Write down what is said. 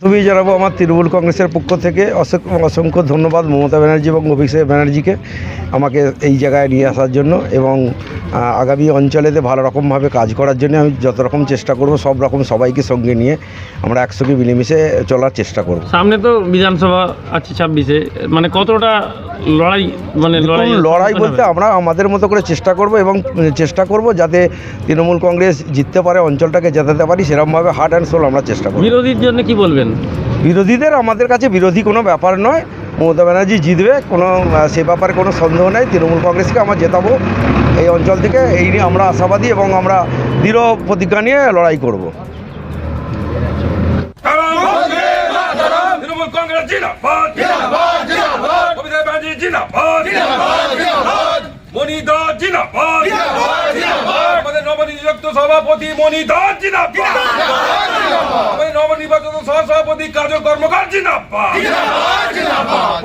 আমি জানাবো আমার তৃণমূল কংগ্রেসের পক্ষ থেকে অসংখ্য ধন্যবাদ মমতা ব্যানার্জি এবং অভিষেক ব্যানার্জিকে আমাকে এই জায়গায় নিয়ে আসার জন্য, এবং আগামী অঞ্চলেতে ভালো রকমভাবে কাজ করার জন্য আমি যত রকম চেষ্টা করব, সব রকম সবাইকে সঙ্গে নিয়ে আমরা একসঙ্গে মিলেমিশে চলার চেষ্টা করব। সামনে তো বিধানসভা আছে 26-এ, মানে কতটা লড়াই, মানে লড়াই বলতে আমরা আমাদের মতো করে চেষ্টা করব, এবং চেষ্টা করব যাতে তৃণমূল কংগ্রেস জিততে পারে, অঞ্চলটাকে জেতাতে পারি, সেরকমভাবে হার্ট অ্যান্ড সোল আমরা চেষ্টা করব। বিরোধীর জন্য কি বলবেন? বিরোধীদের আমাদের কাছে বিরোধী কোনো ব্যাপার নয়, মমতা ব্যানার্জি জিতবে, কোনো সে ব্যাপারে কোনো সন্দেহ নেই। তৃণমূল কংগ্রেসকে আমরা জেতাবো এই অঞ্চল থেকে, এই নিয়ে আমরা আশাবাদী এবং আমরা দৃঢ় প্রতিজ্ঞা নিয়ে লড়াই করব। তৃণমূল কংগ্রেস জিন্দাবাদ, জিন্দাবাদ, জিন্দাবাদ। অভিষেক ব্যানার্জি জিন্দাবাদ, জিন্দাবাদ, জিন্দাবাদ। মণি দাস জিন্দাবাদ, জিন্দাবাদ, জিন্দাবাদ। আমাদের নবনিযুক্ত সভাপতি মণি দাস জিন্দাবাদ, জিন্দাবাদ, জিন্দাবাদ। আমাদের নবনির্বাচিত সহসভাপতি কাজল কর্মকার জিন্দাবাদ, জিন্দাবাদ, জিন্দাবাদ।